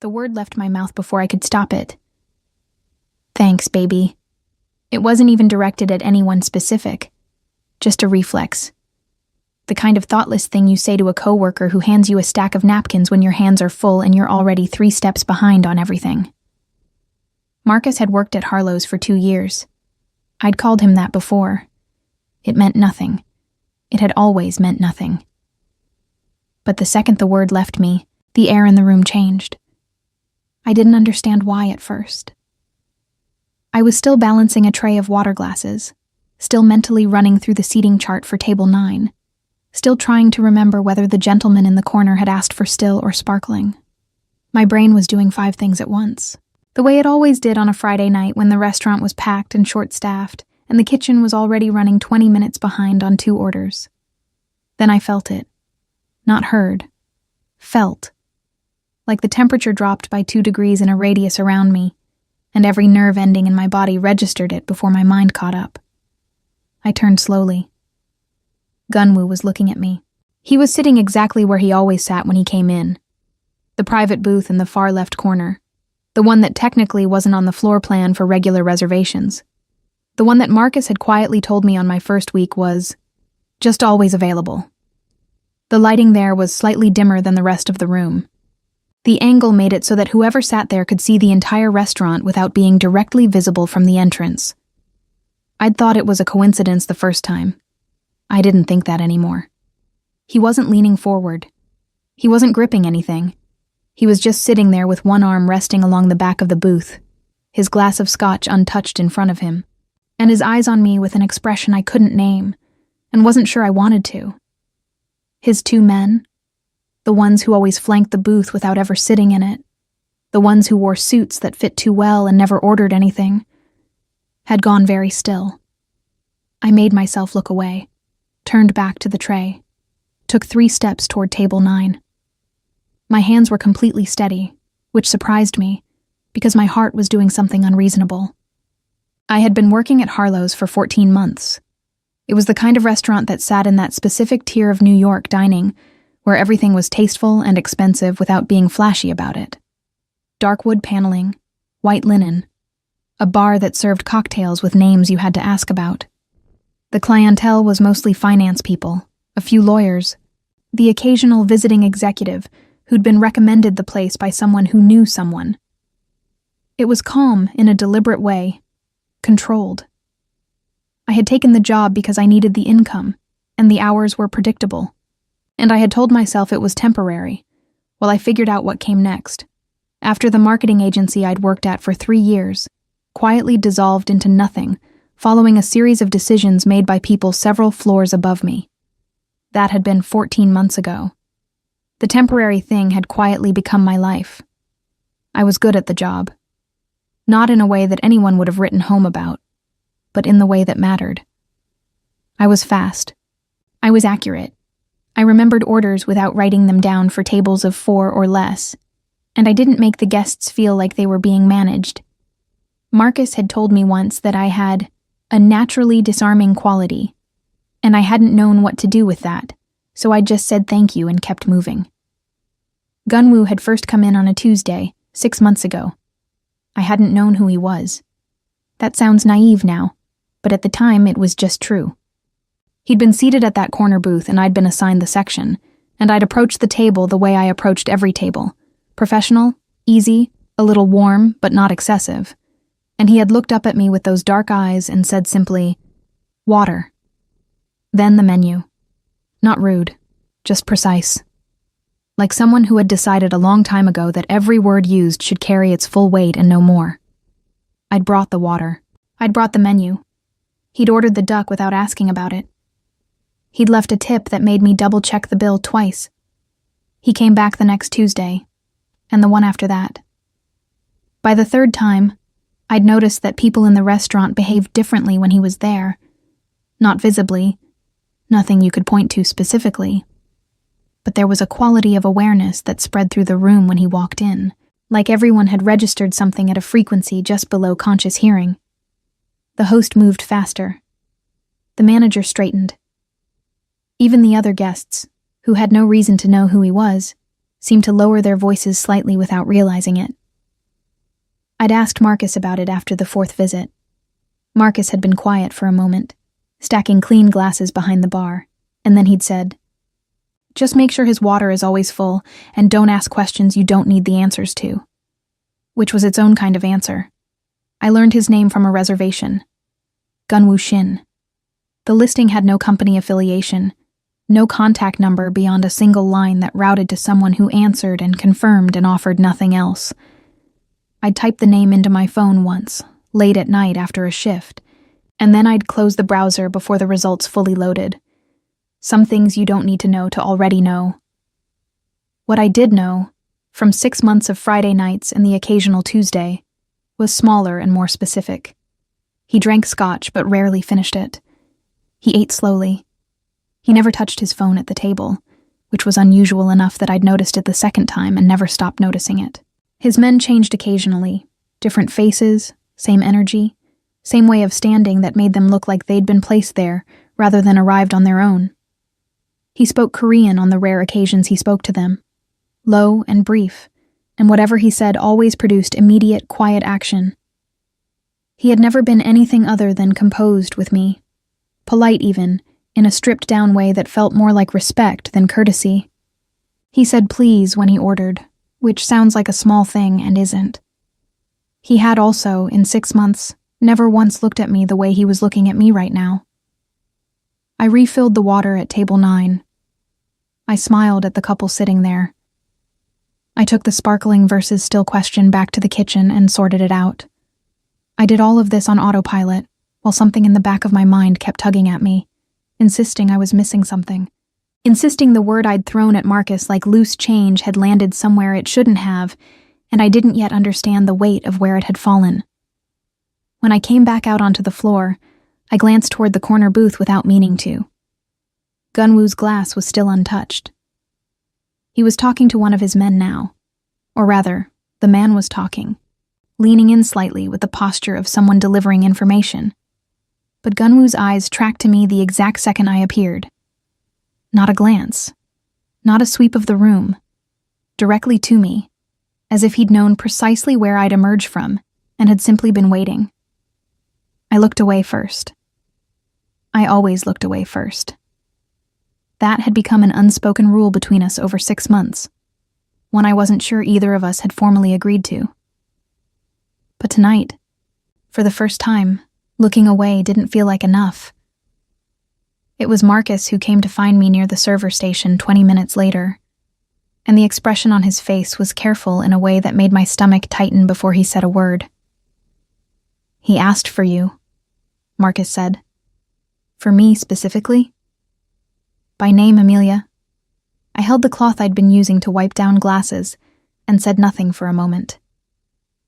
The word left my mouth before I could stop it. Thanks, baby. It wasn't even directed at anyone specific. Just a reflex. The kind of thoughtless thing you say to a coworker who hands you a stack of napkins when your hands are full and you're already 3 steps behind on everything. Marcus had worked at Harlow's for 2 years. I'd called him that before. It meant nothing. It had always meant nothing. But the second the word left me, the air in the room changed. I didn't understand why at first. I was still balancing a tray of water glasses, still mentally running through the seating chart for table 9, still trying to remember whether the gentleman in the corner had asked for still or sparkling. My brain was doing 5 things at once, the way it always did on a Friday night when the restaurant was packed and short-staffed, and the kitchen was already running 20 minutes behind on 2 orders. Then I felt it. Not heard. Felt. Like the temperature dropped by 2 degrees in a radius around me, and every nerve ending in my body registered it before my mind caught up. I turned slowly. Gunwoo was looking at me. He was sitting exactly where he always sat when he came in. The private booth in the far left corner. The one that technically wasn't on the floor plan for regular reservations. The one that Marcus had quietly told me on my first week was just always available. The lighting there was slightly dimmer than the rest of the room. The angle made it so that whoever sat there could see the entire restaurant without being directly visible from the entrance. I'd thought it was a coincidence the first time. I didn't think that anymore. He wasn't leaning forward. He wasn't gripping anything. He was just sitting there with one arm resting along the back of the booth, his glass of scotch untouched in front of him, and his eyes on me with an expression I couldn't name, and wasn't sure I wanted to. His 2 men, the ones who always flanked the booth without ever sitting in it, the ones who wore suits that fit too well and never ordered anything, had gone very still. I made myself look away, turned back to the tray, took 3 steps toward table 9. My hands were completely steady, which surprised me, because my heart was doing something unreasonable. I had been working at Harlow's for 14 months. It was the kind of restaurant that sat in that specific tier of New York dining, where everything was tasteful and expensive without being flashy about it. Dark wood paneling, white linen, a bar that served cocktails with names you had to ask about. The clientele was mostly finance people, a few lawyers, the occasional visiting executive who'd been recommended the place by someone who knew someone. It was calm in a deliberate way, controlled. I had taken the job because I needed the income, and the hours were predictable. And I had told myself it was temporary, while I figured out what came next. After the marketing agency I'd worked at for 3 years, quietly dissolved into nothing, following a series of decisions made by people several floors above me. That had been 14 months ago. The temporary thing had quietly become my life. I was good at the job. Not in a way that anyone would have written home about, but in the way that mattered. I was fast. I was accurate. I remembered orders without writing them down for tables of 4 or less, and I didn't make the guests feel like they were being managed. Marcus had told me once that I had a naturally disarming quality, and I hadn't known what to do with that, so I just said thank you and kept moving. Gunwoo had first come in on a Tuesday, 6 months ago. I hadn't known who he was. That sounds naive now, but at the time it was just true. He'd been seated at that corner booth and I'd been assigned the section, and I'd approached the table the way I approached every table. Professional, easy, a little warm, but not excessive. And he had looked up at me with those dark eyes and said simply, "Water." Then the menu. Not rude, just precise. Like someone who had decided a long time ago that every word used should carry its full weight and no more. I'd brought the water. I'd brought the menu. He'd ordered the duck without asking about it. He'd left a tip that made me double-check the bill twice. He came back the next Tuesday, and the one after that. By the 3rd time, I'd noticed that people in the restaurant behaved differently when he was there. Not visibly, nothing you could point to specifically. But there was a quality of awareness that spread through the room when he walked in, like everyone had registered something at a frequency just below conscious hearing. The host moved faster. The manager straightened. Even the other guests, who had no reason to know who he was, seemed to lower their voices slightly without realizing it. I'd asked Marcus about it after the 4th visit. Marcus had been quiet for a moment, stacking clean glasses behind the bar, and then he'd said, "Just make sure his water is always full, and don't ask questions you don't need the answers to." Which was its own kind of answer. I learned his name from a reservation. Gunwoo Shin. The listing had no company affiliation, no contact number beyond a single line that routed to someone who answered and confirmed and offered nothing else. I'd typed the name into my phone once, late at night after a shift, and then I'd close the browser before the results fully loaded. Some things you don't need to know to already know. What I did know, from 6 months of Friday nights and the occasional Tuesday, was smaller and more specific. He drank scotch but rarely finished it. He ate slowly. He never touched his phone at the table, which was unusual enough that I'd noticed it the second time and never stopped noticing it. His men changed occasionally, different faces, same energy, same way of standing that made them look like they'd been placed there rather than arrived on their own. He spoke Korean on the rare occasions he spoke to them, low and brief, and whatever he said always produced immediate, quiet action. He had never been anything other than composed with me, polite even, in a stripped-down way that felt more like respect than courtesy. He said please when he ordered, which sounds like a small thing and isn't. He had also, in 6 months, never once looked at me the way he was looking at me right now. I refilled the water at table 9. I smiled at the couple sitting there. I took the sparkling versus still question back to the kitchen and sorted it out. I did all of this on autopilot, while something in the back of my mind kept tugging at me, insisting I was missing something, insisting the word I'd thrown at Marcus like loose change had landed somewhere it shouldn't have, and I didn't yet understand the weight of where it had fallen. When I came back out onto the floor, I glanced toward the corner booth without meaning to. Gunwoo's glass was still untouched. He was talking to one of his men now, or rather, the man was talking, leaning in slightly with the posture of someone delivering information. But Gunwoo's eyes tracked to me the exact second I appeared. Not a glance, not a sweep of the room, directly to me, as if he'd known precisely where I'd emerge from and had simply been waiting. I looked away first. I always looked away first. That had become an unspoken rule between us over 6 months, one I wasn't sure either of us had formally agreed to. But tonight, for the first time, looking away didn't feel like enough. It was Marcus who came to find me near the server station 20 minutes later, and the expression on his face was careful in a way that made my stomach tighten before he said a word. "He asked for you," Marcus said. "For me specifically?" "By name, Amelia." I held the cloth I'd been using to wipe down glasses and said nothing for a moment.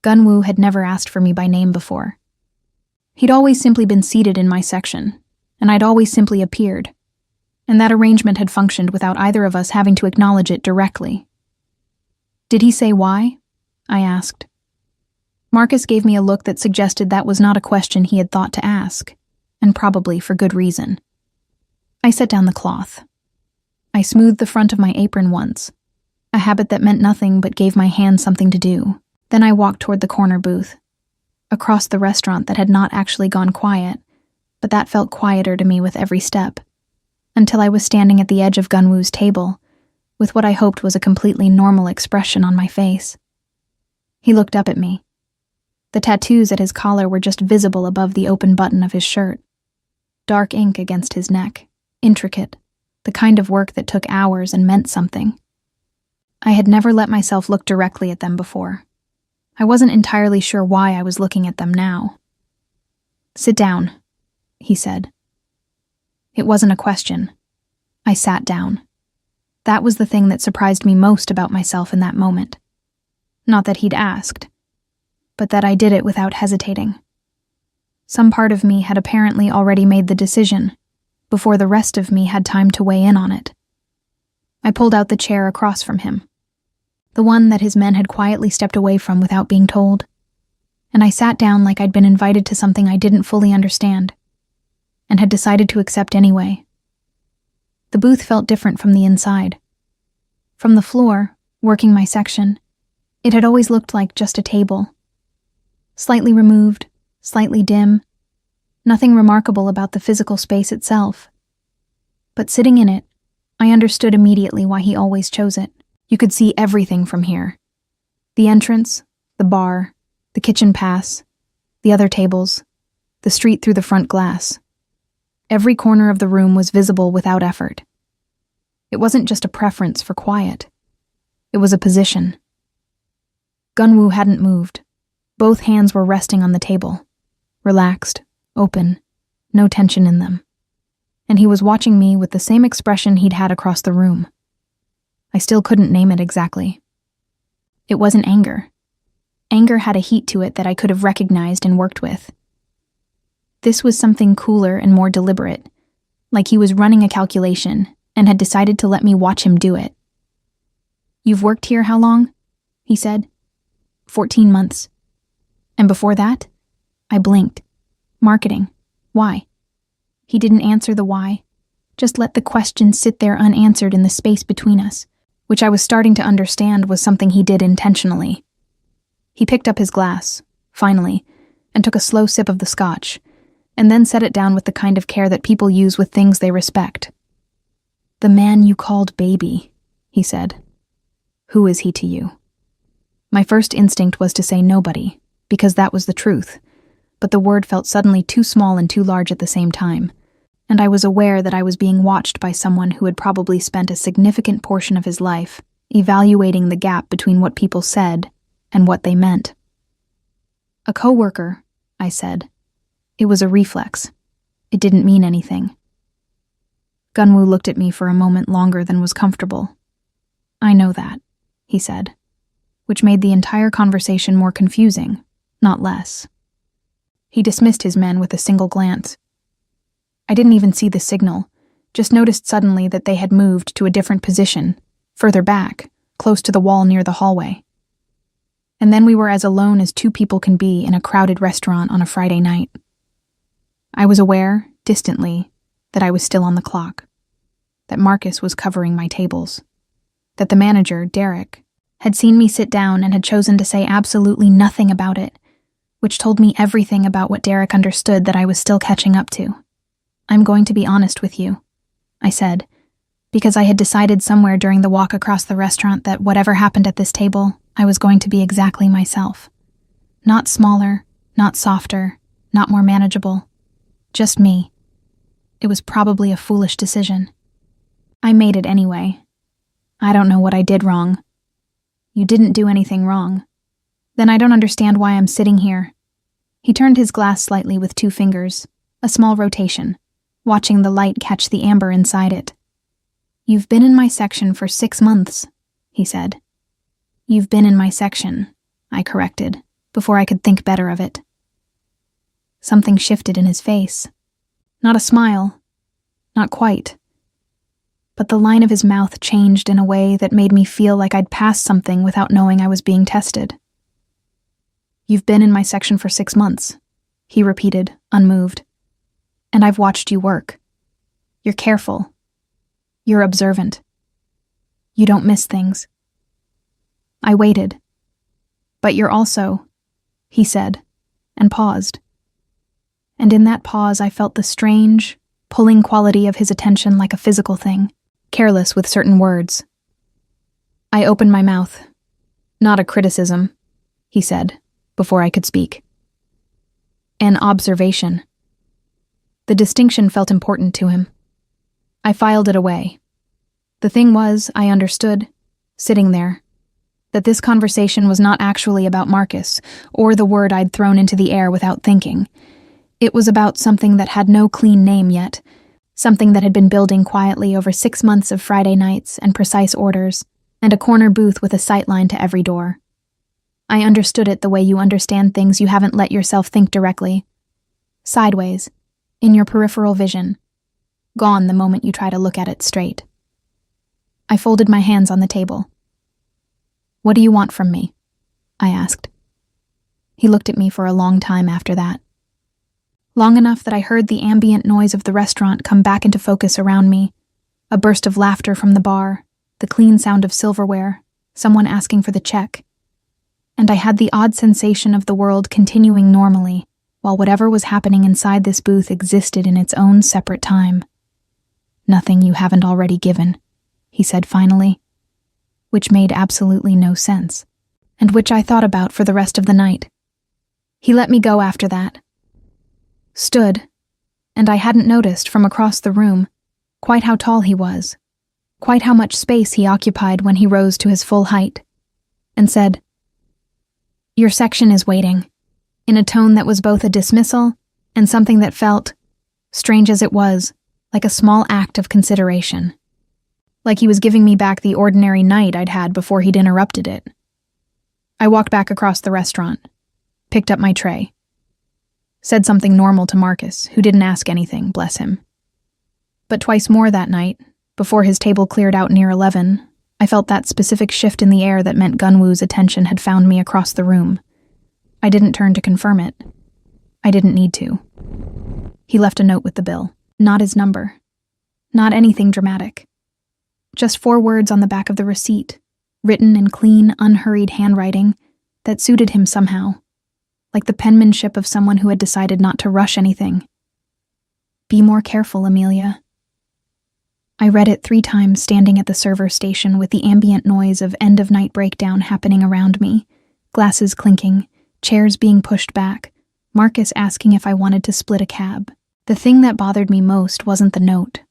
Gunwoo had never asked for me by name before. He'd always simply been seated in my section, and I'd always simply appeared, and that arrangement had functioned without either of us having to acknowledge it directly. "Did he say why?" I asked. Marcus gave me a look that suggested that was not a question he had thought to ask, and probably for good reason. I set down the cloth. I smoothed the front of my apron once, a habit that meant nothing but gave my hands something to do. Then I walked toward the corner booth, across the restaurant that had not actually gone quiet, but that felt quieter to me with every step, until I was standing at the edge of Gunwoo's table, with what I hoped was a completely normal expression on my face. He looked up at me. The tattoos at his collar were just visible above the open button of his shirt. Dark ink against his neck, intricate, the kind of work that took hours and meant something. I had never let myself look directly at them before. I wasn't entirely sure why I was looking at them now. "Sit down," he said. It wasn't a question. I sat down. That was the thing that surprised me most about myself in that moment. Not that he'd asked, but that I did it without hesitating. Some part of me had apparently already made the decision, before the rest of me had time to weigh in on it. I pulled out the chair across from him, the one that his men had quietly stepped away from without being told, and I sat down like I'd been invited to something I didn't fully understand, and had decided to accept anyway. The booth felt different from the inside. From the floor, working my section. It had always looked like just a table. Slightly removed, slightly dim. Nothing remarkable about the physical space itself. But sitting in it, I understood immediately why he always chose it. You could see everything from here. The entrance, the bar, the kitchen pass, the other tables, the street through the front glass. Every corner of the room was visible without effort. It wasn't just a preference for quiet. It was a position. Gunwoo hadn't moved. Both hands were resting on the table. Relaxed, open, no tension in them. And he was watching me with the same expression he'd had across the room. I still couldn't name it exactly. It wasn't anger. Anger had a heat to it that I could have recognized and worked with. This was something cooler and more deliberate, like he was running a calculation and had decided to let me watch him do it. "You've worked here how long?" he said. 14 months. "And before that?" I blinked. "Marketing. Why?" He didn't answer the why, just let the question sit there unanswered in the space between us, which I was starting to understand was something he did intentionally. He picked up his glass, finally, and took a slow sip of the scotch, and then set it down with the kind of care that people use with things they respect. "The man you called baby," he said. "Who is he to you?" My first instinct was to say nobody, because that was the truth, but the word felt suddenly too small and too large at the same time, and I was aware that I was being watched by someone who had probably spent a significant portion of his life evaluating the gap between what people said and what they meant. "A coworker," I said. It was a reflex. It didn't mean anything. Gunwoo looked at me for a moment longer than was comfortable. "I know that," he said, which made the entire conversation more confusing, not less. He dismissed his men with a single glance. I didn't even see the signal, just noticed suddenly that they had moved to a different position, further back, close to the wall near the hallway. And then we were as alone as two people can be in a crowded restaurant on a Friday night. I was aware, distantly, that I was still on the clock, that Marcus was covering my tables, that the manager, Derek, had seen me sit down and had chosen to say absolutely nothing about it, which told me everything about what Derek understood that I was still catching up to. "I'm going to be honest with you," I said, because I had decided somewhere during the walk across the restaurant that whatever happened at this table, I was going to be exactly myself. Not smaller, not softer, not more manageable. Just me. It was probably a foolish decision. I made it anyway. I don't know what I did wrong. You didn't do anything wrong. Then I don't understand why I'm sitting here. He turned his glass slightly with 2 fingers, a small rotation, watching the light catch the amber inside it. "You've been in my section for 6 months, he said. "You've been in my section," I corrected, before I could think better of it. Something shifted in his face. Not a smile. Not quite. But the line of his mouth changed in a way that made me feel like I'd passed something without knowing I was being tested. "You've been in my section for 6 months, he repeated, unmoved. "And I've watched you work. You're careful. You're observant. You don't miss things." I waited. "But you're also," he said, and paused. And in that pause I felt the strange, pulling quality of his attention like a physical thing, careless with certain words. I opened my mouth. "Not a criticism," he said, before I could speak. "An observation." The distinction felt important to him. I filed it away. The thing was, I understood, sitting there, that this conversation was not actually about Marcus, or the word I'd thrown into the air without thinking. It was about something that had no clean name yet, something that had been building quietly over 6 months of Friday nights and precise orders, and a corner booth with a sightline to every door. I understood it the way you understand things you haven't let yourself think directly. Sideways, in your peripheral vision, gone the moment you try to look at it straight. I folded my hands on the table. "What do you want from me?" I asked. He looked at me for a long time after that. Long enough that I heard the ambient noise of the restaurant come back into focus around me, a burst of laughter from the bar, the clean sound of silverware, someone asking for the check, and I had the odd sensation of the world continuing normally while whatever was happening inside this booth existed in its own separate time. "Nothing you haven't already given," he said finally, which made absolutely no sense, and which I thought about for the rest of the night. He let me go after that. Stood, and I hadn't noticed from across the room quite how tall he was, quite how much space he occupied when he rose to his full height, and said, "Your section is waiting," in a tone that was both a dismissal and something that felt, strange as it was, like a small act of consideration. Like he was giving me back the ordinary night I'd had before he'd interrupted it. I walked back across the restaurant, picked up my tray, said something normal to Marcus, who didn't ask anything, bless him. But twice more that night, before his table cleared out near 11, I felt that specific shift in the air that meant Gunwoo's attention had found me across the room. I didn't turn to confirm it. I didn't need to. He left a note with the bill, not his number, not anything dramatic. Just 4 words on the back of the receipt, written in clean, unhurried handwriting that suited him somehow, like the penmanship of someone who had decided not to rush anything. "Be more careful, Amelia." I read it 3 times standing at the server station with the ambient noise of end-of-night breakdown happening around me, glasses clinking, chairs being pushed back, Marcus asking if I wanted to split a cab. The thing that bothered me most wasn't the note.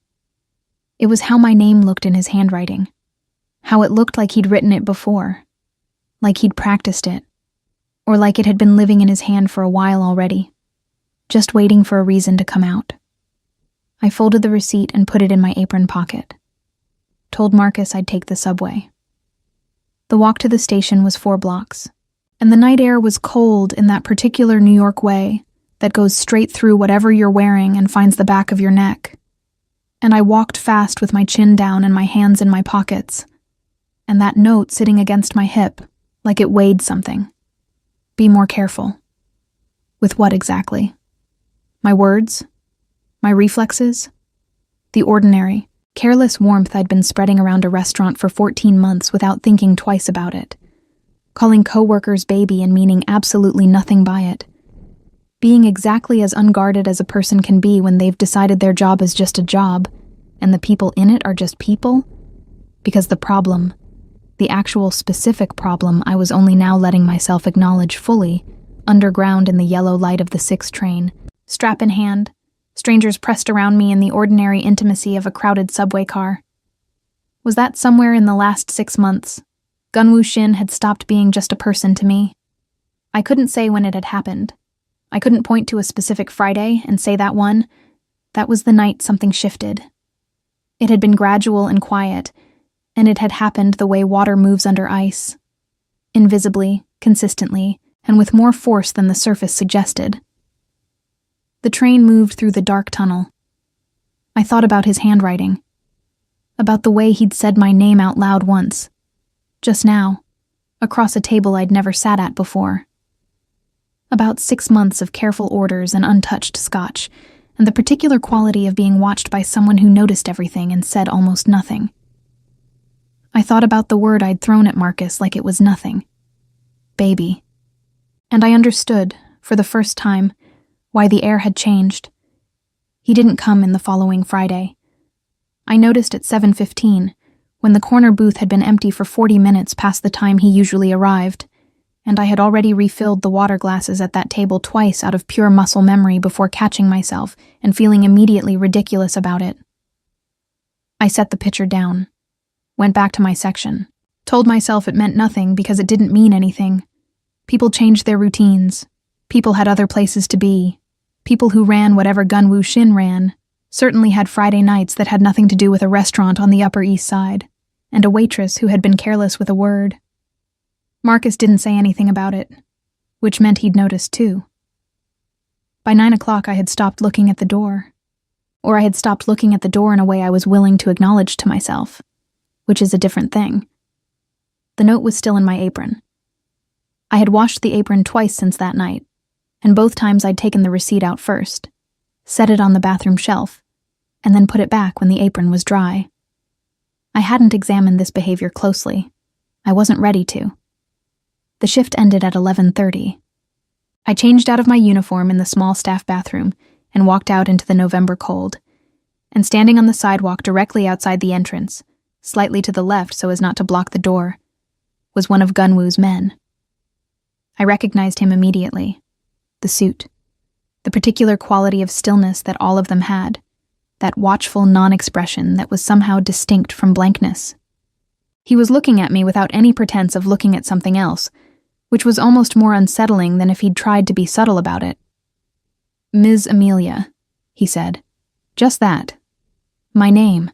It was how my name looked in his handwriting, how it looked like he'd written it before, like he'd practiced it, or like it had been living in his hand for a while already, just waiting for a reason to come out. I folded the receipt and put it in my apron pocket. Told Marcus I'd take the subway. The walk to the station was 4 blocks, and the night air was cold in that particular New York way that goes straight through whatever you're wearing and finds the back of your neck. And I walked fast with my chin down and my hands in my pockets, and that note sitting against my hip, like it weighed something. Be more careful. With what exactly? My words? My reflexes? The ordinary, careless warmth I'd been spreading around a restaurant for 14 months without thinking twice about it. Calling coworkers baby and meaning absolutely nothing by it. Being exactly as unguarded as a person can be when they've decided their job is just a job, and the people in it are just people. Because the problem, the actual specific problem I was only now letting myself acknowledge fully, underground in the yellow light of the 6 train, strap in hand, strangers pressed around me in the ordinary intimacy of a crowded subway car. Was that somewhere in the last 6 months, Gunwoo Shin had stopped being just a person to me? I couldn't say when it had happened. I couldn't point to a specific Friday and say that was the night something shifted. It had been gradual and quiet, and it had happened the way water moves under ice. Invisibly, consistently, and with more force than the surface suggested. The train moved through the dark tunnel. I thought about his handwriting. About the way he'd said my name out loud once. Just now, across a table I'd never sat at before. About 6 months of careful orders and untouched scotch, and the particular quality of being watched by someone who noticed everything and said almost nothing. I thought about the word I'd thrown at Marcus like it was nothing. Baby. And I understood, for the first time, why the air had changed. He didn't come in the following Friday. I noticed at 7:15, when the corner booth had been empty for 40 minutes past the time he usually arrived, and I had already refilled the water glasses at that table twice out of pure muscle memory before catching myself and feeling immediately ridiculous about it. I set the pitcher down, went back to my section, told myself it meant nothing because it didn't mean anything. People changed their routines. People had other places to be. People who ran whatever Gunwoo Shin ran certainly had Friday nights that had nothing to do with a restaurant on the Upper East Side, and a waitress who had been careless with a word. Marcus didn't say anything about it, which meant he'd noticed too. By 9 o'clock I had stopped looking at the door. Or I had stopped looking at the door in a way I was willing to acknowledge to myself, which is a different thing. The note was still in my apron. I had washed the apron twice since that night, and both times I'd taken the receipt out first, set it on the bathroom shelf, and then put it back when the apron was dry. I hadn't examined this behavior closely, I wasn't ready to. The shift ended at 11:30. I changed out of my uniform in the small staff bathroom and walked out into the November cold. And standing on the sidewalk directly outside the entrance, slightly to the left so as not to block the door, was one of Gunwoo's men. I recognized him immediately. The suit. The particular quality of stillness that all of them had. That watchful non-expression that was somehow distinct from blankness. He was looking at me without any pretense of looking at something else, which was almost more unsettling than if he'd tried to be subtle about it. "Ms. Amelia," he said. Just that. My name,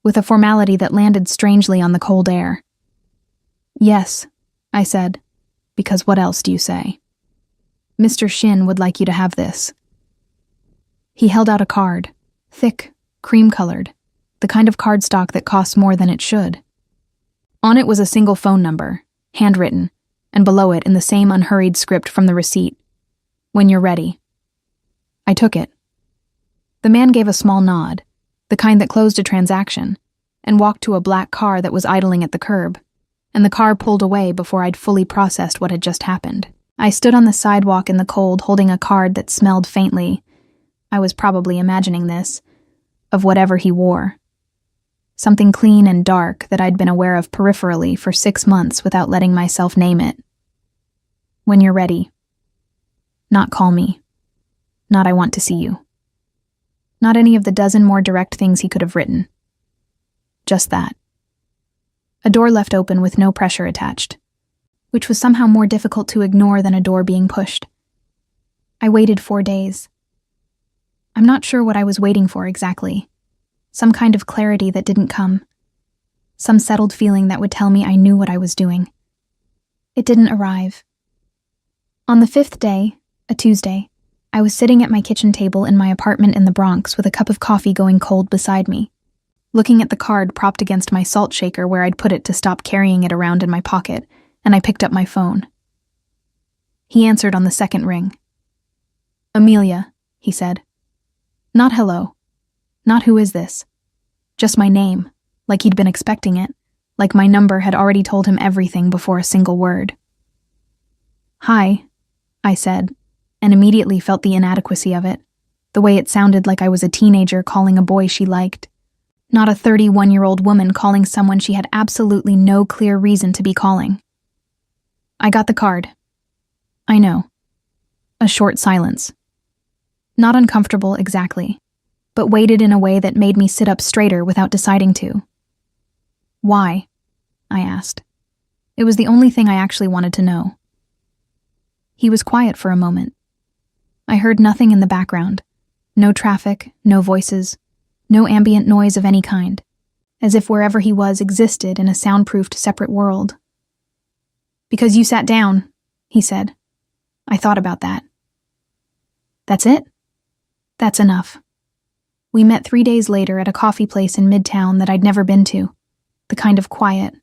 with a formality that landed strangely on the cold air. "Yes," I said, because what else do you say? "Mr. Shin would like you to have this." He held out a card, thick, cream-colored, the kind of cardstock that costs more than it should. On it was a single phone number, handwritten, and below it in the same unhurried script from the receipt, "When you're ready." I took it. The man gave a small nod, the kind that closed a transaction, and walked to a black car that was idling at the curb, and the car pulled away before I'd fully processed what had just happened. I stood on the sidewalk in the cold holding a card that smelled faintly, I was probably imagining this, of whatever he wore. Something clean and dark that I'd been aware of peripherally for 6 months without letting myself name it. "When you're ready." Not "call me." Not "I want to see you." Not any of the dozen more direct things he could have written. Just that. A door left open with no pressure attached, which was somehow more difficult to ignore than a door being pushed. I waited 4 days. I'm not sure what I was waiting for exactly. Some kind of clarity that didn't come. Some settled feeling that would tell me I knew what I was doing. It didn't arrive. On the 5th day, a Tuesday, I was sitting at my kitchen table in my apartment in the Bronx with a cup of coffee going cold beside me, looking at the card propped against my salt shaker where I'd put it to stop carrying it around in my pocket, and I picked up my phone. He answered on the second ring. "Amelia," he said. Not "hello." Not "who is this?" Just my name, like he'd been expecting it, like my number had already told him everything before a single word. "Hi," I said, and immediately felt the inadequacy of it, the way it sounded like I was a teenager calling a boy she liked, not a 31-year-old woman calling someone she had absolutely no clear reason to be calling. "I got the card." "I know." A short silence. Not uncomfortable exactly, but weighted in a way that made me sit up straighter without deciding to. "Why?" I asked. It was the only thing I actually wanted to know. He was quiet for a moment. I heard nothing in the background. No traffic, no voices, no ambient noise of any kind, as if wherever he was existed in a soundproofed separate world. "Because you sat down," he said. "I thought about that." "That's it?" "That's enough." We met 3 days later at a coffee place in Midtown that I'd never been to, the kind of quiet,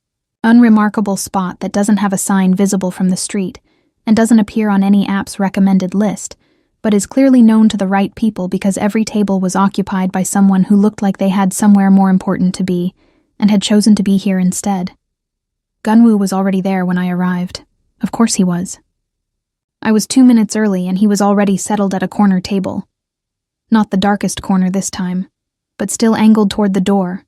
unremarkable spot that doesn't have a sign visible from the street and doesn't appear on any app's recommended list, but is clearly known to the right people because every table was occupied by someone who looked like they had somewhere more important to be and had chosen to be here instead. Gunwoo was already there when I arrived. Of course he was. I was 2 minutes early and he was already settled at a corner table. Not the darkest corner this time, but still angled toward the door,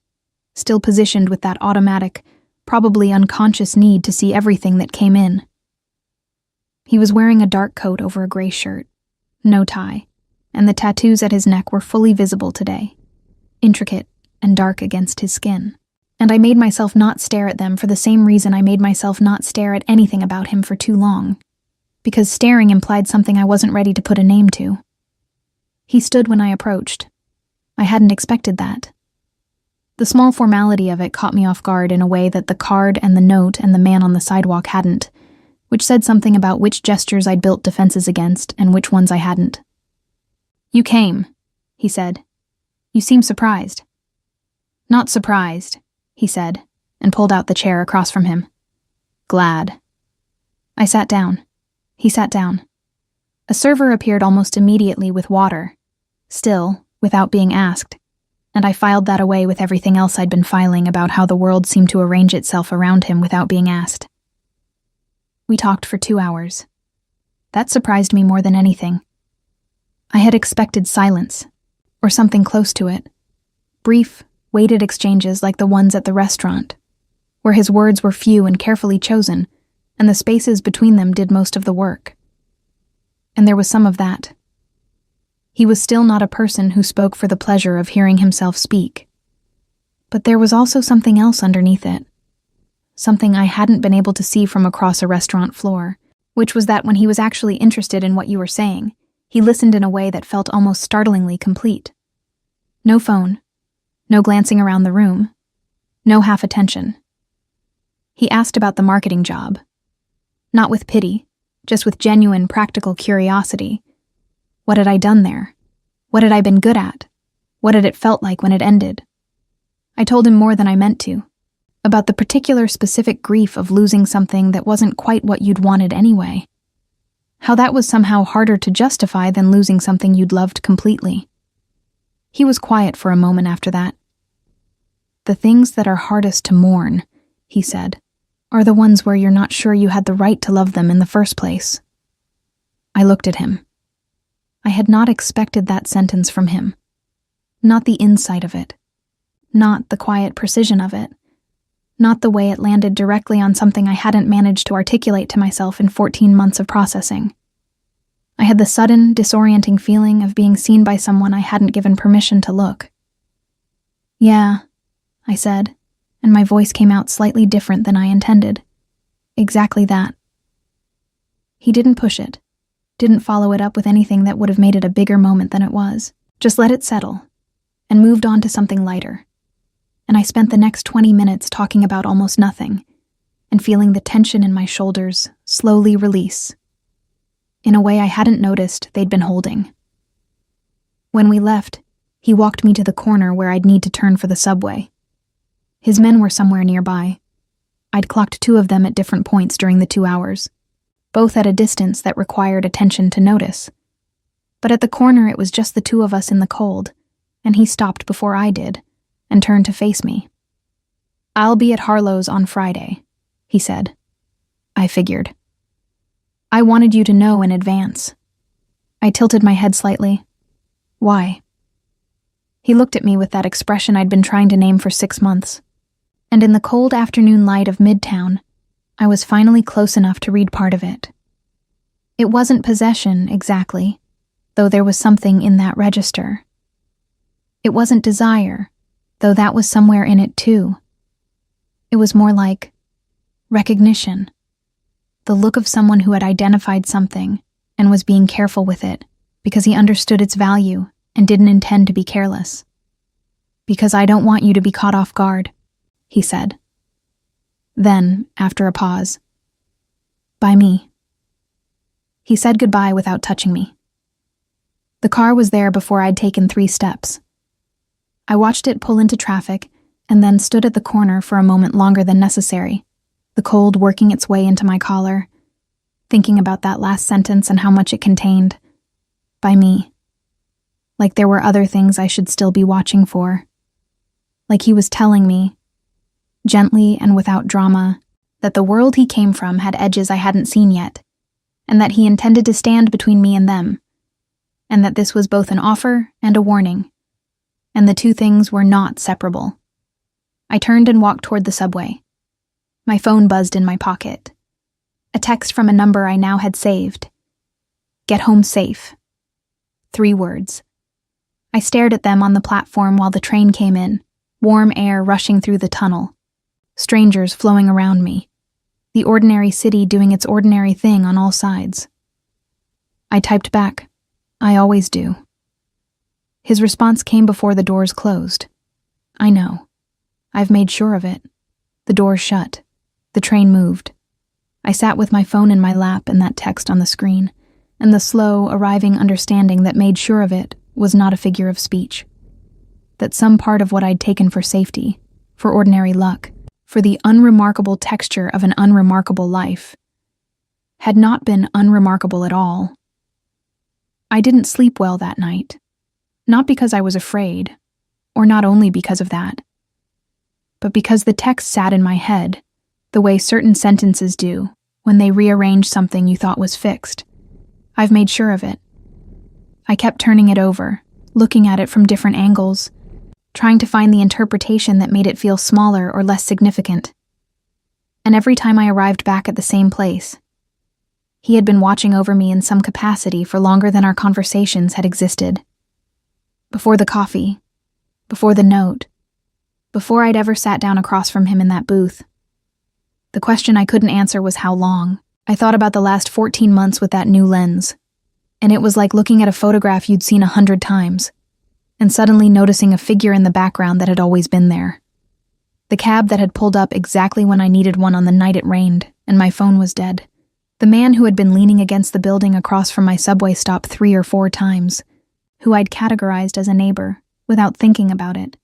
still positioned with that automatic, probably unconscious need to see everything that came in. He was wearing a dark coat over a gray shirt, no tie, and the tattoos at his neck were fully visible today, intricate and dark against his skin. And I made myself not stare at them for the same reason I made myself not stare at anything about him for too long, because staring implied something I wasn't ready to put a name to. He stood when I approached. I hadn't expected that. The small formality of it caught me off guard in a way that the card and the note and the man on the sidewalk hadn't, which said something about which gestures I'd built defenses against and which ones I hadn't. "You came," he said. "You seem surprised." "Not surprised," he said, and pulled out the chair across from him. "Glad." I sat down. He sat down. A server appeared almost immediately with water, still, without being asked. and I filed that away with everything else I'd been filing about how the world seemed to arrange itself around him without being asked. We talked for 2 hours. That surprised me more than anything. I had expected silence, or something close to it. Brief, weighted exchanges like the ones at the restaurant, where his words were few and carefully chosen, and the spaces between them did most of the work. And there was some of that. He was still not a person who spoke for the pleasure of hearing himself speak. But there was also something else underneath it. Something I hadn't been able to see from across a restaurant floor, which was that when he was actually interested in what you were saying, he listened in a way that felt almost startlingly complete. No phone, no glancing around the room, no half attention. He asked about the marketing job. Not with pity, just with genuine, practical curiosity. What had I done there? What had I been good at? What had it felt like when it ended? I told him more than I meant to, about the particular specific grief of losing something that wasn't quite what you'd wanted anyway. How that was somehow harder to justify than losing something you'd loved completely. He was quiet for a moment after that. The things that are hardest to mourn, he said, are the ones where you're not sure you had the right to love them in the first place. I looked at him. I had not expected that sentence from him. Not the insight of it. Not the quiet precision of it. Not the way it landed directly on something I hadn't managed to articulate to myself in 14 months of processing. I had the sudden, disorienting feeling of being seen by someone I hadn't given permission to look. Yeah, I said, and my voice came out slightly different than I intended. Exactly that. He didn't push it. Didn't follow it up with anything that would have made it a bigger moment than it was. Just let it settle, and moved on to something lighter. And I spent the next 20 minutes talking about almost nothing, and feeling the tension in my shoulders slowly release. In a way I hadn't noticed they'd been holding. When we left, he walked me to the corner where I'd need to turn for the subway. His men were somewhere nearby. I'd clocked 2 of them at different points during the 2 hours. Both at a distance that required attention to notice. But at the corner it was just the 2 of us in the cold, and he stopped before I did, and turned to face me. "I'll be at Harlow's on Friday," he said. I figured. "I wanted you to know in advance." I tilted my head slightly. "Why?" He looked at me with that expression I'd been trying to name for 6 months. And in the cold afternoon light of Midtown, I was finally close enough to read part of it. It wasn't possession, exactly, though there was something in that register. It wasn't desire, though that was somewhere in it too. It was more like recognition. The look of someone who had identified something and was being careful with it because he understood its value and didn't intend to be careless. "Because I don't want you to be caught off guard," he said. Then, after a pause, "By me." He said goodbye without touching me. The car was there before I'd taken 3 steps. I watched it pull into traffic and then stood at the corner for a moment longer than necessary, the cold working its way into my collar, thinking about that last sentence and how much it contained. By me. Like there were other things I should still be watching for. Like he was telling me, gently and without drama, that the world he came from had edges I hadn't seen yet, and that he intended to stand between me and them, and that this was both an offer and a warning, and the 2 things were not separable. I turned and walked toward the subway. My phone buzzed in my pocket. A text from a number I now had saved. "Get home safe." 3 words. I stared at them on the platform while the train came in, warm air rushing through the tunnel. Strangers flowing around me, the ordinary city doing its ordinary thing on all sides. I typed back, "I always do." His response came before the doors closed. "I know. I've made sure of it." The doors shut. The train moved. I sat with my phone in my lap and that text on the screen, and the slow, arriving understanding that made sure of it was not a figure of speech. That some part of what I'd taken for safety, for ordinary luck, for the unremarkable texture of an unremarkable life, had not been unremarkable at all. I didn't sleep well that night. Not because I was afraid, or not only because of that, but because the text sat in my head, the way certain sentences do when they rearrange something you thought was fixed. I've made sure of it. I kept turning it over, looking at it from different angles, trying to find the interpretation that made it feel smaller or less significant. And every time I arrived back at the same place, he had been watching over me in some capacity for longer than our conversations had existed. Before the coffee, before the note, before I'd ever sat down across from him in that booth. The question I couldn't answer was how long. I thought about the last 14 months with that new lens, and it was like looking at a photograph you'd seen 100 times, and suddenly noticing a figure in the background that had always been there. The cab that had pulled up exactly when I needed one on the night it rained, and my phone was dead. The man who had been leaning against the building across from my subway stop 3 or 4 times, who I'd categorized as a neighbor, without thinking about it.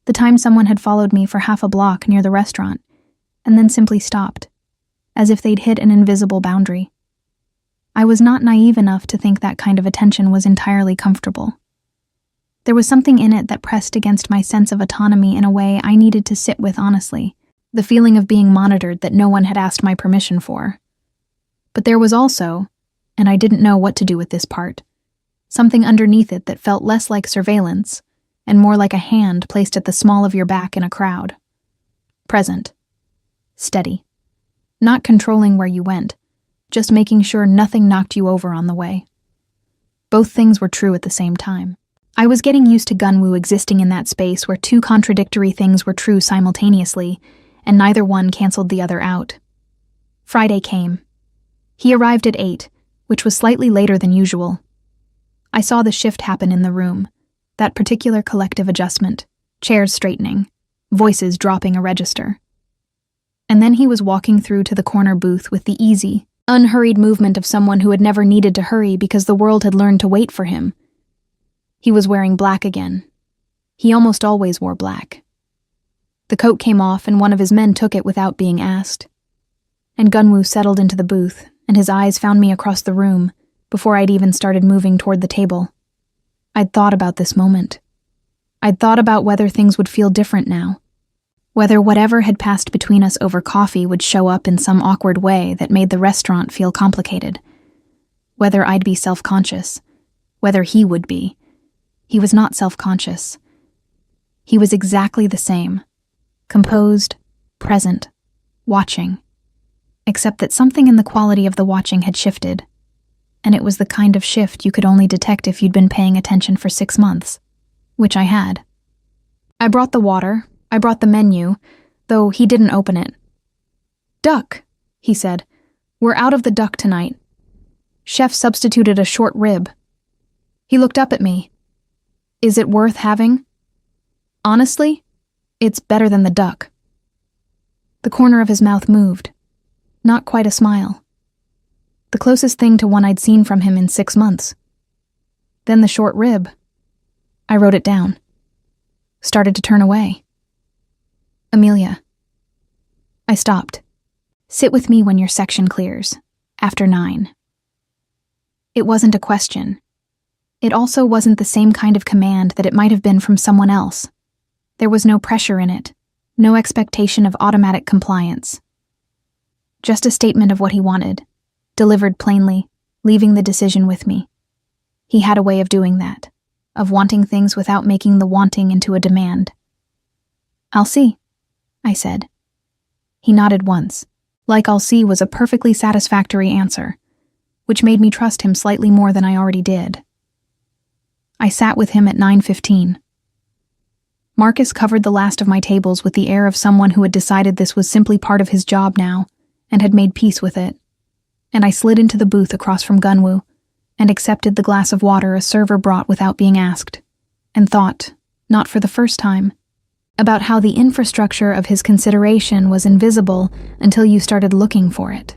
The time someone had followed me for half a block near the restaurant, and then simply stopped, as if they'd hit an invisible boundary. I was not naive enough to think that kind of attention was entirely comfortable. There was something in it that pressed against my sense of autonomy in a way I needed to sit with honestly, the feeling of being monitored that no one had asked my permission for. But there was also, and I didn't know what to do with this part, something underneath it that felt less like surveillance and more like a hand placed at the small of your back in a crowd. Present. Steady. Not controlling where you went, just making sure nothing knocked you over on the way. Both things were true at the same time. I was getting used to Gunwoo existing in that space where 2 contradictory things were true simultaneously, and neither one canceled the other out. Friday came. He arrived at 8, which was slightly later than usual. I saw the shift happen in the room, that particular collective adjustment, chairs straightening, voices dropping a register. And then he was walking through to the corner booth with the easy, unhurried movement of someone who had never needed to hurry because the world had learned to wait for him. He was wearing black again. He almost always wore black. The coat came off and one of his men took it without being asked. And Gunwoo settled into the booth, and his eyes found me across the room before I'd even started moving toward the table. I'd thought about this moment. I'd thought about whether things would feel different now. Whether whatever had passed between us over coffee would show up in some awkward way that made the restaurant feel complicated. Whether I'd be self-conscious. Whether he would be. He was not self-conscious. He was exactly the same. Composed, present, watching. Except that something in the quality of the watching had shifted. And it was the kind of shift you could only detect if you'd been paying attention for 6 months. Which I had. I brought the water. I brought the menu, though he didn't open it. "Duck," he said. "We're out of the duck tonight. Chef substituted a short rib." He looked up at me. "Is it worth having?" "Honestly, it's better than the duck." The corner of his mouth moved. Not quite a smile. The closest thing to one I'd seen from him in 6 months. Then the short rib. I wrote it down. Started to turn away. "Amelia." I stopped. "Sit with me when your section clears. After 9. It wasn't a question. It also wasn't the same kind of command that it might have been from someone else. There was no pressure in it, no expectation of automatic compliance. Just a statement of what he wanted, delivered plainly, leaving the decision with me. He had a way of doing that, of wanting things without making the wanting into a demand. "I'll see," I said. He nodded once, like "I'll see" was a perfectly satisfactory answer, which made me trust him slightly more than I already did. I sat with him at 9:15. Marcus covered the last of my tables with the air of someone who had decided this was simply part of his job now, and had made peace with it. And I slid into the booth across from Gunwoo, and accepted the glass of water a server brought without being asked, and thought, not for the first time, about how the infrastructure of his consideration was invisible until you started looking for it.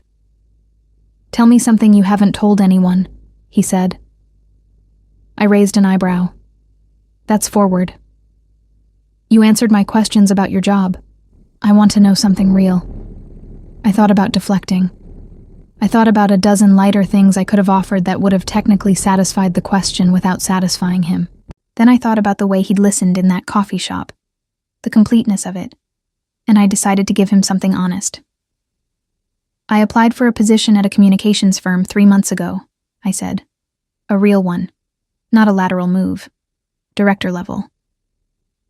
"Tell me something you haven't told anyone," he said. I raised an eyebrow. "That's forward." "You answered my questions about your job. I want to know something real." I thought about deflecting. I thought about a dozen lighter things I could have offered that would have technically satisfied the question without satisfying him. Then I thought about the way he'd listened in that coffee shop, the completeness of it, and I decided to give him something honest. I applied for a position at a communications firm 3 months ago, I said. A real one, not a lateral move, director level.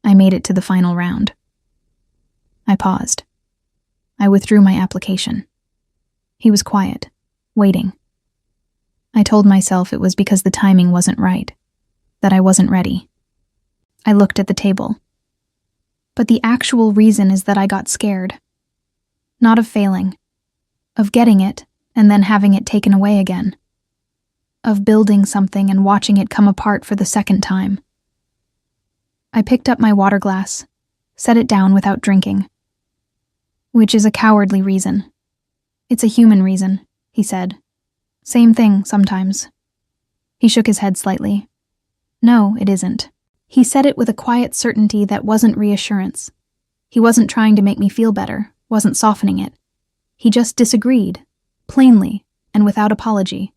I made it to the final round. I paused. I withdrew my application. He was quiet, waiting. I told myself it was because the timing wasn't right, that I wasn't ready. I looked at the table. But the actual reason is that I got scared. Not of failing, of getting it and then having it taken away again. Of building something and watching it come apart for the second time. I picked up my water glass, set it down without drinking. Which is a cowardly reason. It's a human reason, he said. Same thing, sometimes. He shook his head slightly. No, it isn't. He said it with a quiet certainty that wasn't reassurance. He wasn't trying to make me feel better, wasn't softening it. He just disagreed, plainly, and without apology,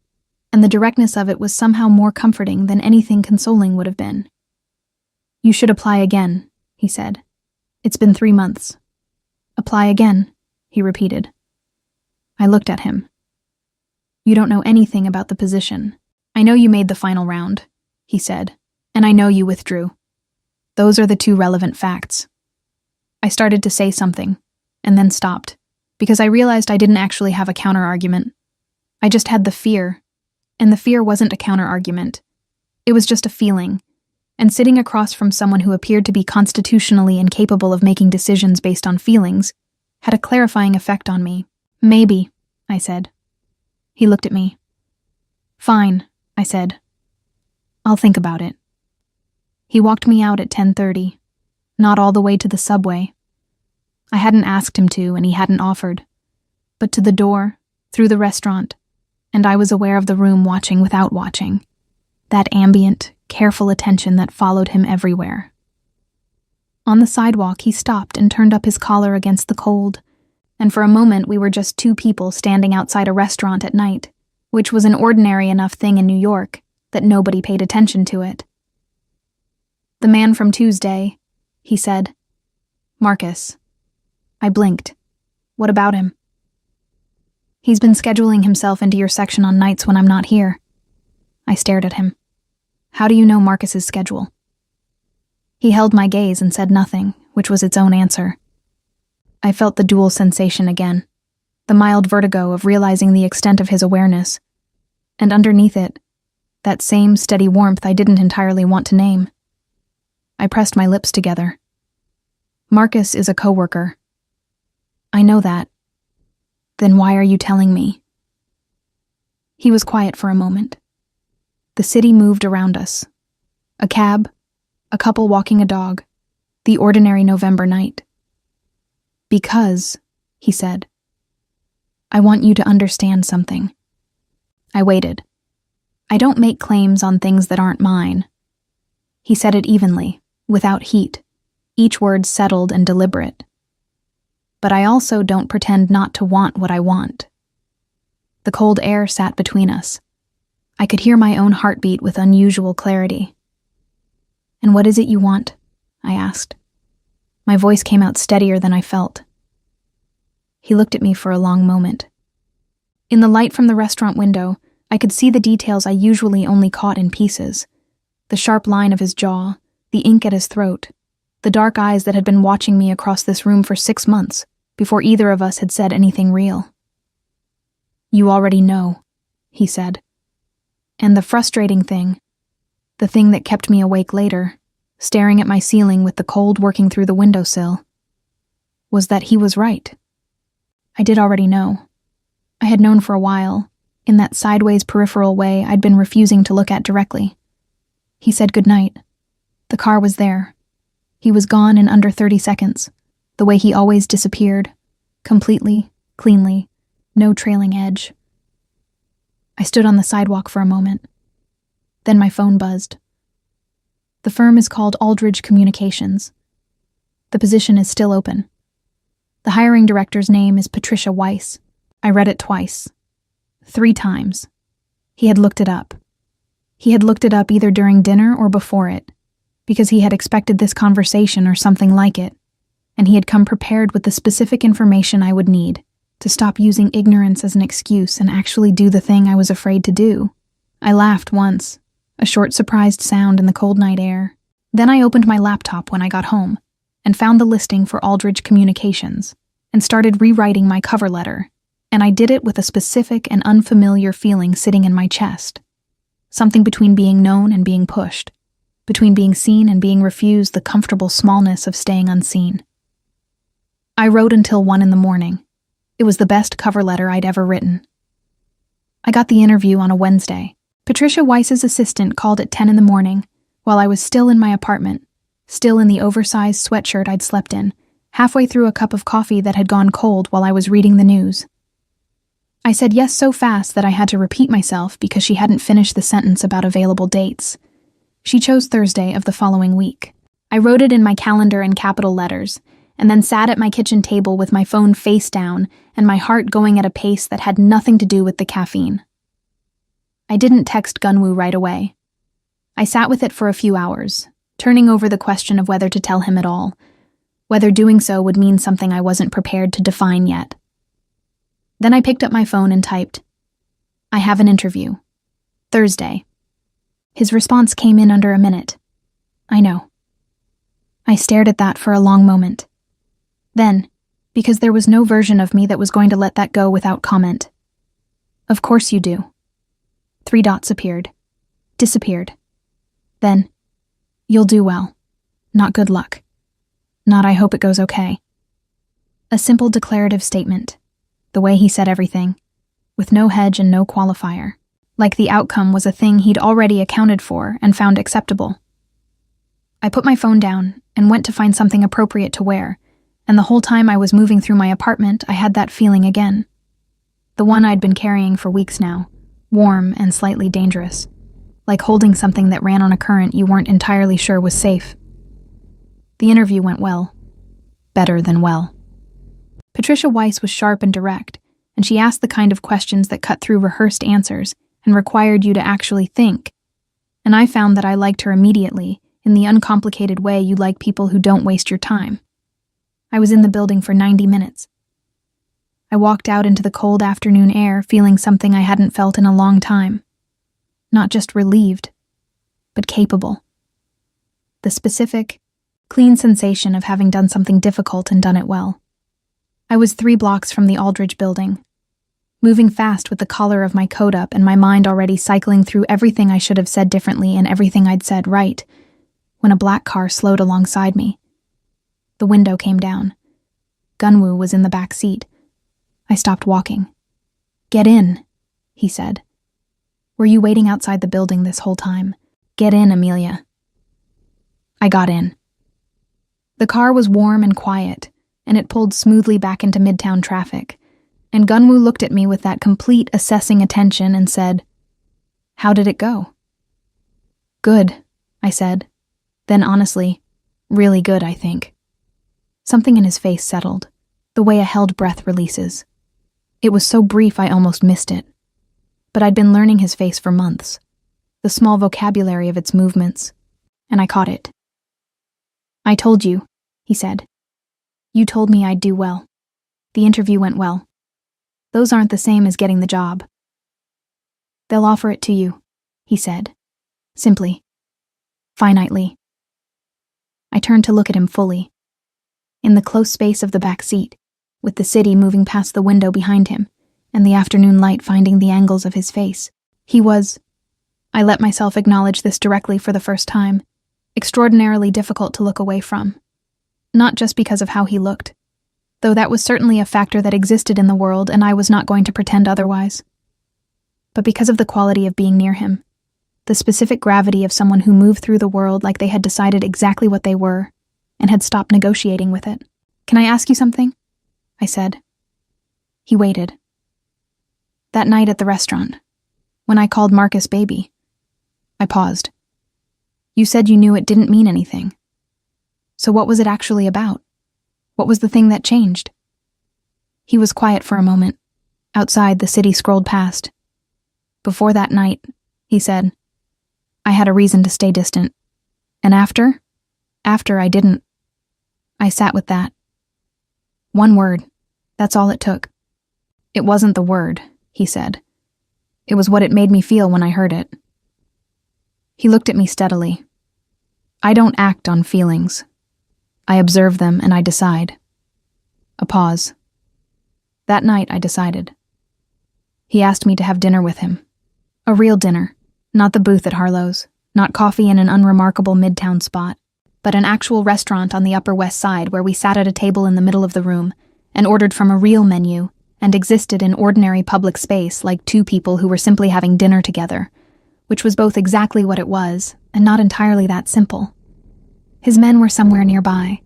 and the directness of it was somehow more comforting than anything consoling would have been. You should apply again, he said. It's been 3 months. Apply again, he repeated. I looked at him. You don't know anything about the position. I know you made the final round, he said, and I know you withdrew. Those are the 2 relevant facts. I started to say something, and then stopped, because I realized I didn't actually have a counter-argument. I just had the fear, and the fear wasn't a counter-argument. It was just a feeling, and sitting across from someone who appeared to be constitutionally incapable of making decisions based on feelings had a clarifying effect on me. Maybe, I said. He looked at me. Fine, I said. I'll think about it. He walked me out at 10:30, not all the way to the subway. I hadn't asked him to, and he hadn't offered, but to the door, through the restaurant, and I was aware of the room watching without watching, that ambient, careful attention that followed him everywhere. On the sidewalk, he stopped and turned up his collar against the cold, and for a moment we were just 2 people standing outside a restaurant at night, which was an ordinary enough thing in New York that nobody paid attention to it. The man from Tuesday, he said. Marcus. I blinked. What about him? He's been scheduling himself into your section on nights when I'm not here. I stared at him. How do you know Marcus's schedule? He held my gaze and said nothing, which was its own answer. I felt the dual sensation again, the mild vertigo of realizing the extent of his awareness, and underneath it, that same steady warmth I didn't entirely want to name. I pressed my lips together. Marcus is a coworker. I know that. Then why are you telling me? He was quiet for a moment. The city moved around us. A cab, a couple walking a dog, the ordinary November night. Because, he said, I want you to understand something. I waited. I don't make claims on things that aren't mine. He said it evenly, without heat, each word settled and deliberate. But I also don't pretend not to want what I want. The cold air sat between us. I could hear my own heartbeat with unusual clarity. And what is it you want? I asked. My voice came out steadier than I felt. He looked at me for a long moment. In the light from the restaurant window, I could see the details I usually only caught in pieces. The sharp line of his jaw, the ink at his throat, the dark eyes that had been watching me across this room for 6 months before either of us had said anything real. You already know, he said. And the frustrating thing, the thing that kept me awake later, staring at my ceiling with the cold working through the windowsill, was that he was right. I did already know. I had known for a while, in that sideways peripheral way I'd been refusing to look at directly. He said goodnight. The car was there. He was gone in under 30 seconds, the way he always disappeared, completely, cleanly, no trailing edge. I stood on the sidewalk for a moment. Then my phone buzzed. The firm is called Aldridge Communications. The position is still open. The hiring director's name is Patricia Weiss. I read it twice. 3 times. He had looked it up. He had looked it up either during dinner or before it, because he had expected this conversation or something like it, and he had come prepared with the specific information I would need to stop using ignorance as an excuse and actually do the thing I was afraid to do. I laughed once, a short surprised sound in the cold night air. Then I opened my laptop when I got home and found the listing for Aldridge Communications and started rewriting my cover letter, and I did it with a specific and unfamiliar feeling sitting in my chest. Something between being known and being pushed, between being seen and being refused the comfortable smallness of staying unseen. I wrote until 1 a.m. It was the best cover letter I'd ever written. I got the interview on a Wednesday. Patricia Weiss's assistant called at 10 a.m. while I was still in my apartment, still in the oversized sweatshirt I'd slept in, halfway through a cup of coffee that had gone cold while I was reading the news. I said yes so fast that I had to repeat myself because she hadn't finished the sentence about available dates. She chose Thursday of the following week. I wrote it in my calendar in capital letters, and then sat at my kitchen table with my phone face down and my heart going at a pace that had nothing to do with the caffeine. I didn't text Gunwoo right away. I sat with it for a few hours, turning over the question of whether to tell him at all, whether doing so would mean something I wasn't prepared to define yet. Then I picked up my phone and typed, "I have an interview. Thursday." His response came in under a minute. "I know." I stared at that for a long moment. Then, because there was no version of me that was going to let that go without comment, "Of course you do." 3 dots appeared. Disappeared. Then, "You'll do well. Not good luck. Not I hope it goes okay." A simple declarative statement. The way he said everything, with no hedge and no qualifier, like the outcome was a thing he'd already accounted for and found acceptable. I put my phone down and went to find something appropriate to wear, and the whole time I was moving through my apartment, I had that feeling again. The one I'd been carrying for weeks now, warm and slightly dangerous, like holding something that ran on a current you weren't entirely sure was safe. The interview went well. Better than well. Patricia Weiss was sharp and direct, and she asked the kind of questions that cut through rehearsed answers and required you to actually think. And I found that I liked her immediately, in the uncomplicated way you like people who don't waste your time. I was in the building for 90 minutes. I walked out into the cold afternoon air feeling something I hadn't felt in a long time. Not just relieved, but capable. The specific, clean sensation of having done something difficult and done it well. I was 3 blocks from the Aldridge building, moving fast with the collar of my coat up and my mind already cycling through everything I should have said differently and everything I'd said right, when a black car slowed alongside me. The window came down. Gunwoo was in the back seat. I stopped walking. "Get in," he said. "Were you waiting outside the building this whole time? Get in, Amelia." I got in. The car was warm and quiet, and it pulled smoothly back into midtown traffic, and Gunwoo looked at me with that complete assessing attention and said, "How did it go?" "Good," I said. Then honestly, really good, I think. Something in his face settled, the way a held breath releases. It was so brief I almost missed it. But I'd been learning his face for months, the small vocabulary of its movements, and I caught it. "I told you," he said. "You told me I'd do well. The interview went well. Those aren't the same as getting the job." "They'll offer it to you," he said, simply, finitely. I turned to look at him fully. In the close space of the back seat, with the city moving past the window behind him, and the afternoon light finding the angles of his face, he was, I let myself acknowledge this directly for the first time, extraordinarily difficult to look away from. Not just because of how he looked, though that was certainly a factor that existed in the world and I was not going to pretend otherwise, but because of the quality of being near him, the specific gravity of someone who moved through the world like they had decided exactly what they were and had stopped negotiating with it. "Can I ask you something?" I said. He waited. "That night at the restaurant, when I called Marcus baby," I paused. "You said you knew it didn't mean anything. So what was it actually about? What was the thing that changed?" He was quiet for a moment. Outside, the city scrolled past. "Before that night," he said, "I had a reason to stay distant. And after I didn't. I sat with that. One word. That's all it took. It wasn't the word, he said. It was what it made me feel when I heard it. He looked at me steadily. I don't act on feelings. I observe them and I decide. A pause. That night I decided. He asked me to have dinner with him. A real dinner, not the booth at Harlow's, not coffee in an unremarkable midtown spot, but an actual restaurant on the Upper West Side where we sat at a table in the middle of the room and ordered from a real menu and existed in ordinary public space like two people who were simply having dinner together, which was both exactly what it was and not entirely that simple. His men were somewhere nearby.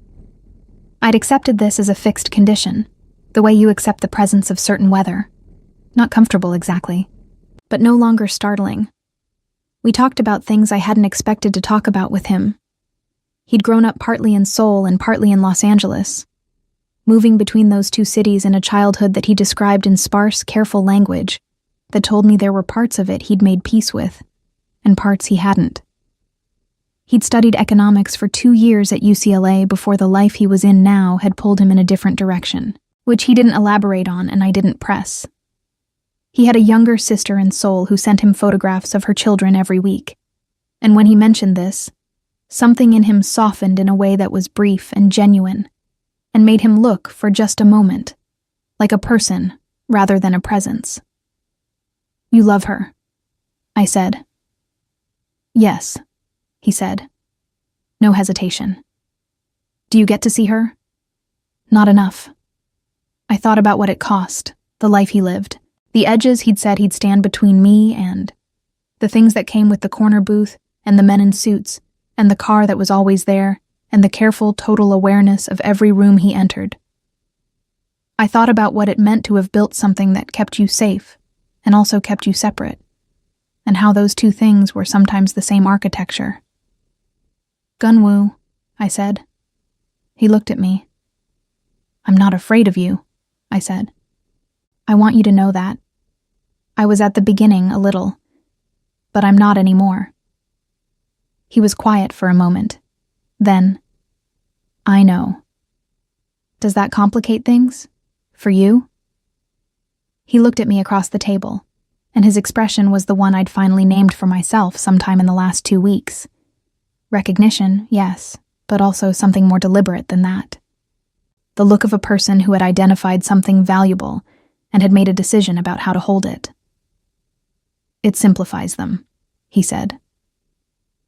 I'd accepted this as a fixed condition, the way you accept the presence of certain weather. Not comfortable exactly, but no longer startling. We talked about things I hadn't expected to talk about with him. He'd grown up partly in Seoul and partly in Los Angeles, moving between those two cities in a childhood that he described in sparse, careful language that told me there were parts of it he'd made peace with, and parts he hadn't. He'd studied economics for 2 years at UCLA before the life he was in now had pulled him in a different direction, which he didn't elaborate on and I didn't press. He had a younger sister in Seoul who sent him photographs of her children every week, and when he mentioned this, something in him softened in a way that was brief and genuine, and made him look for just a moment, like a person rather than a presence. You love her, I said. Yes, he said. No hesitation. Do you get to see her? Not enough. I thought about what it cost, the life he lived, the edges he'd said he'd stand between me and, the things that came with the corner booth and the men in suits, and the car that was always there, and the careful, total awareness of every room he entered. I thought about what it meant to have built something that kept you safe, and also kept you separate, and how those two things were sometimes the same architecture. Gunwoo, I said. He looked at me. I'm not afraid of you, I said. I want you to know that. I was at the beginning a little, but I'm not anymore. He was quiet for a moment. Then, I know. Does that complicate things? For you? He looked at me across the table, and his expression was the one I'd finally named for myself sometime in the last 2 weeks. Recognition, yes, but also something more deliberate than that. The look of a person who had identified something valuable and had made a decision about how to hold it. It simplifies them, he said.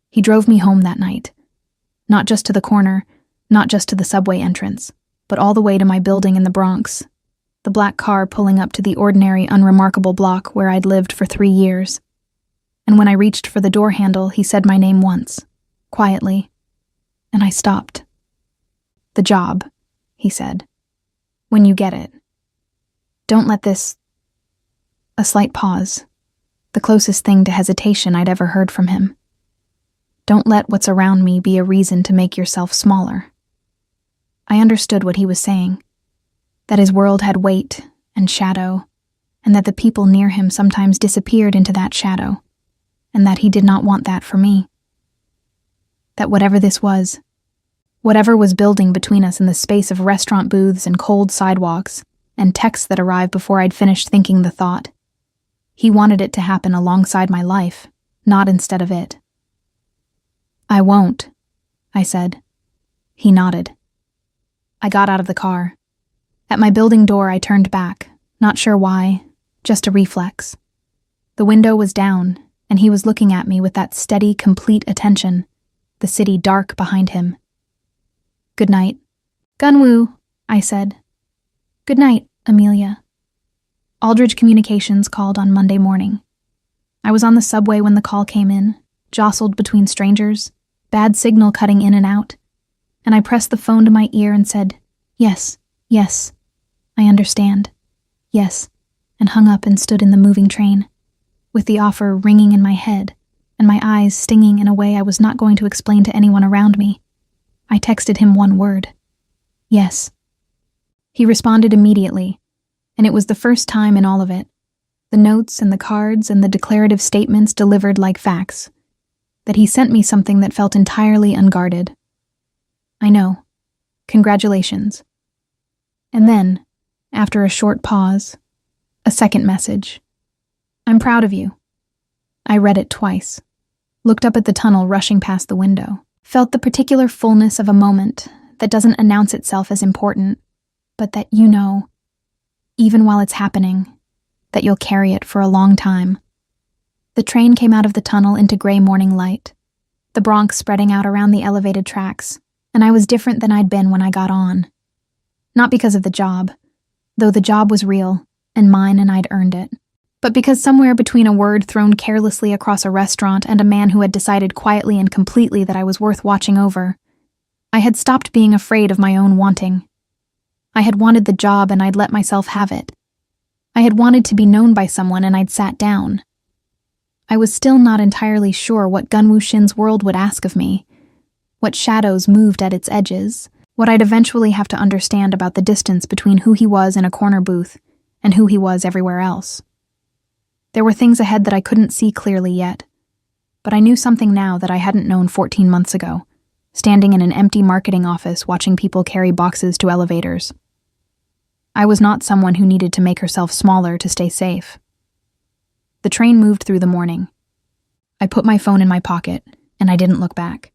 He drove me home that night. Not just to the corner, not just to the subway entrance, but all the way to my building in the Bronx, the black car pulling up to the ordinary, unremarkable block where I'd lived for 3 years. And when I reached for the door handle, he said my name once, quietly, and I stopped. The job, he said. When you get it. Don't let this... A slight pause, the closest thing to hesitation I'd ever heard from him. Don't let what's around me be a reason to make yourself smaller. I understood what he was saying, that his world had weight and shadow, and that the people near him sometimes disappeared into that shadow, and that he did not want that for me. That whatever this was, whatever was building between us in the space of restaurant booths and cold sidewalks, and texts that arrived before I'd finished thinking the thought, he wanted it to happen alongside my life, not instead of it. I won't, I said. He nodded. I got out of the car. At my building door, I turned back, not sure why, just a reflex. The window was down, and he was looking at me with that steady, complete attention, the city dark behind him. Good night. Gunwoo, I said. Good night, Amelia. Aldridge Communications called on Monday morning. I was on the subway when the call came in, jostled between strangers, bad signal cutting in and out, and I pressed the phone to my ear and said, yes, yes, I understand, yes, and hung up and stood in the moving train, with the offer ringing in my head and my eyes stinging in a way I was not going to explain to anyone around me. I texted him one word, yes. He responded immediately, and it was the first time in all of it, the notes and the cards and the declarative statements delivered like facts. that he sent me something that felt entirely unguarded. I know. Congratulations. And then, after a short pause, a second message. I'm proud of you. I read it twice, looked up at the tunnel rushing past the window, felt the particular fullness of a moment that doesn't announce itself as important, but that you know, even while it's happening, that you'll carry it for a long time. The train came out of the tunnel into gray morning light, the Bronx spreading out around the elevated tracks, and I was different than I'd been when I got on. Not because of the job, though the job was real and mine and I'd earned it, but because somewhere between a word thrown carelessly across a restaurant and a man who had decided quietly and completely that I was worth watching over, I had stopped being afraid of my own wanting. I had wanted the job and I'd let myself have it. I had wanted to be known by someone and I'd sat down. I was still not entirely sure what Gunwoo Shin's world would ask of me, what shadows moved at its edges, what I'd eventually have to understand about the distance between who he was in a corner booth and who he was everywhere else. There were things ahead that I couldn't see clearly yet, but I knew something now that I hadn't known 14 months ago, standing in an empty marketing office watching people carry boxes to elevators. I was not someone who needed to make herself smaller to stay safe. The train moved through the morning. I put my phone in my pocket, and I didn't look back.